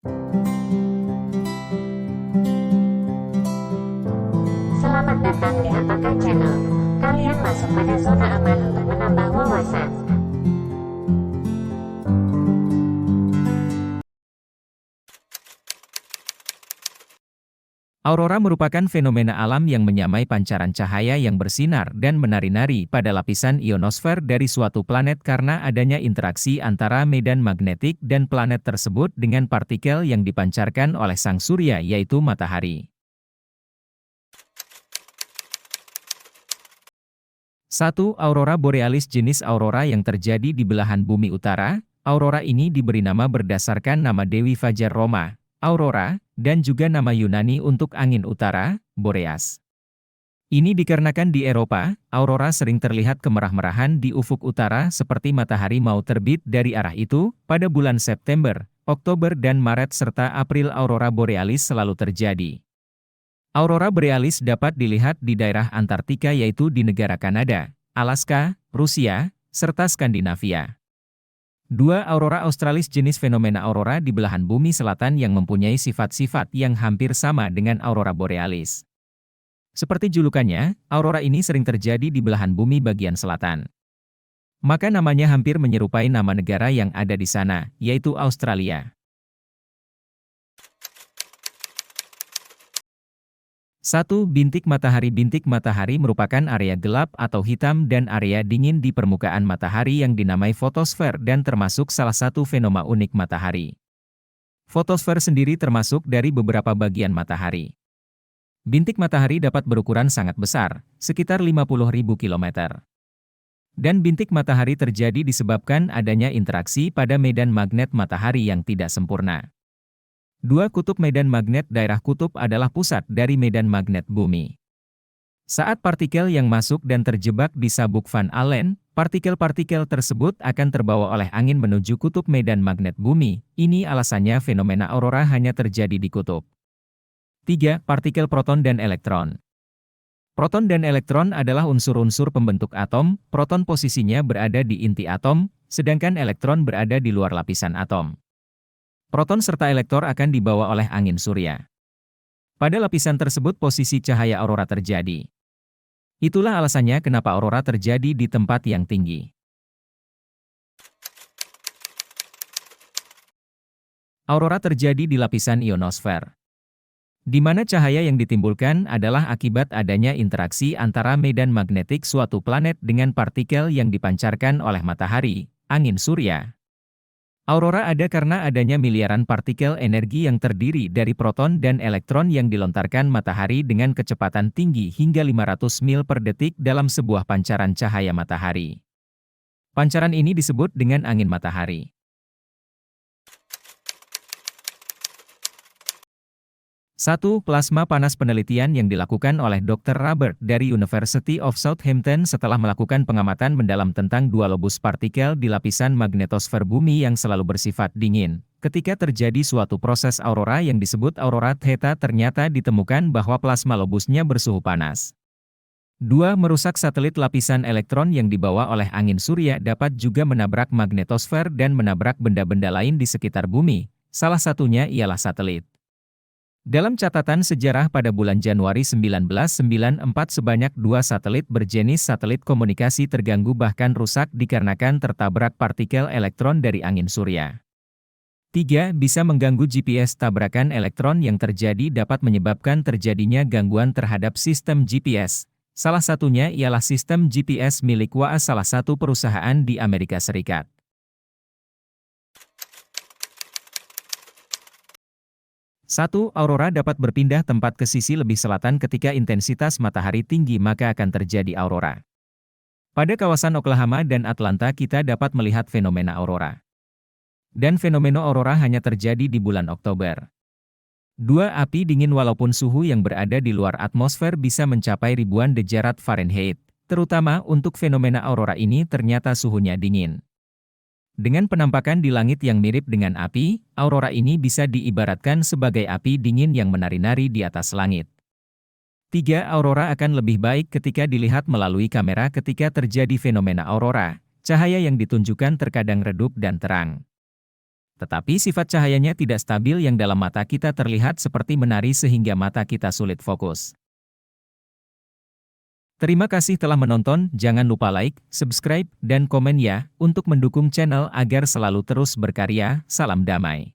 Selamat datang di Apakah Channel. Kalian masuk pada zona aman untuk menambah wawasan. Aurora merupakan fenomena alam yang menyamai pancaran cahaya yang bersinar dan menari-nari pada lapisan ionosfer dari suatu planet karena adanya interaksi antara medan magnetik dan planet tersebut dengan partikel yang dipancarkan oleh sang surya yaitu matahari. 1. Aurora borealis jenis aurora yang terjadi di belahan bumi utara. Aurora ini diberi nama berdasarkan nama Dewi Fajar Roma, Aurora, dan juga nama Yunani untuk angin utara, Boreas. Ini dikarenakan di Eropa, aurora sering terlihat kemerah-merahan di ufuk utara seperti matahari mau terbit dari arah itu, pada bulan September, Oktober dan Maret serta April aurora borealis selalu terjadi. Aurora borealis dapat dilihat di daerah Antartika yaitu di negara Kanada, Alaska, Rusia, serta Skandinavia. 2. Aurora australis jenis fenomena aurora di belahan bumi selatan yang mempunyai sifat-sifat yang hampir sama dengan aurora borealis. Seperti julukannya, aurora ini sering terjadi di belahan bumi bagian selatan. Maka namanya hampir menyerupai nama negara yang ada di sana, yaitu Australia. 1. Bintik matahari. Bintik matahari merupakan area gelap atau hitam dan area dingin di permukaan matahari yang dinamai fotosfer dan termasuk salah satu fenomena unik matahari. Fotosfer sendiri termasuk dari beberapa bagian matahari. Bintik matahari dapat berukuran sangat besar, sekitar 50.000 km. Dan bintik matahari terjadi disebabkan adanya interaksi pada medan magnet matahari yang tidak sempurna. 2. Kutub medan magnet. Daerah kutub adalah pusat dari medan magnet bumi. Saat partikel yang masuk dan terjebak di sabuk Van Allen, partikel-partikel tersebut akan terbawa oleh angin menuju kutub medan magnet bumi. Ini alasannya fenomena aurora hanya terjadi di kutub. 3. Partikel proton dan elektron. Proton dan elektron adalah unsur-unsur pembentuk atom. Proton posisinya berada di inti atom, sedangkan elektron berada di luar lapisan atom. Proton serta elektron akan dibawa oleh angin surya. Pada lapisan tersebut posisi cahaya aurora terjadi. Itulah alasannya kenapa aurora terjadi di tempat yang tinggi. Aurora terjadi di lapisan ionosfer, di mana cahaya yang ditimbulkan adalah akibat adanya interaksi antara medan magnetik suatu planet dengan partikel yang dipancarkan oleh matahari, angin surya. Aurora ada karena adanya miliaran partikel energi yang terdiri dari proton dan elektron yang dilontarkan matahari dengan kecepatan tinggi hingga 500 mil per detik dalam sebuah pancaran cahaya matahari. Pancaran ini disebut dengan angin matahari. 1. Plasma panas. Penelitian yang dilakukan oleh Dr. Robert dari University of Southampton setelah melakukan pengamatan mendalam tentang dua lobus partikel di lapisan magnetosfer bumi yang selalu bersifat dingin. Ketika terjadi suatu proses aurora yang disebut aurora theta, ternyata ditemukan bahwa plasma lobusnya bersuhu panas. 2. Merusak satelit. Lapisan elektron yang dibawa oleh angin surya dapat juga menabrak magnetosfer dan menabrak benda-benda lain di sekitar bumi, salah satunya ialah satelit. Dalam catatan sejarah pada bulan Januari 1994 sebanyak 2 satelit berjenis satelit komunikasi terganggu bahkan rusak dikarenakan tertabrak partikel elektron dari angin surya. 3. Bisa mengganggu GPS. Tabrakan elektron yang terjadi dapat menyebabkan terjadinya gangguan terhadap sistem GPS. Salah satunya ialah sistem GPS milik WAAS, salah satu perusahaan di Amerika Serikat. 1. Aurora dapat berpindah tempat ke sisi lebih selatan ketika intensitas matahari tinggi, maka akan terjadi aurora. Pada kawasan Oklahoma dan Atlanta kita dapat melihat fenomena aurora. Dan fenomena aurora hanya terjadi di bulan Oktober. 2. Api dingin. Walaupun suhu yang berada di luar atmosfer bisa mencapai ribuan derajat Fahrenheit, terutama untuk fenomena aurora ini ternyata suhunya dingin. Dengan penampakan di langit yang mirip dengan api, aurora ini bisa diibaratkan sebagai api dingin yang menari-nari di atas langit. 3. Aurora akan lebih baik ketika dilihat melalui kamera. Ketika terjadi fenomena aurora, cahaya yang ditunjukkan terkadang redup dan terang. Tetapi sifat cahayanya tidak stabil yang dalam mata kita terlihat seperti menari sehingga mata kita sulit fokus. Terima kasih telah menonton, jangan lupa like, subscribe, dan komen ya, untuk mendukung channel agar selalu terus berkarya. Salam damai.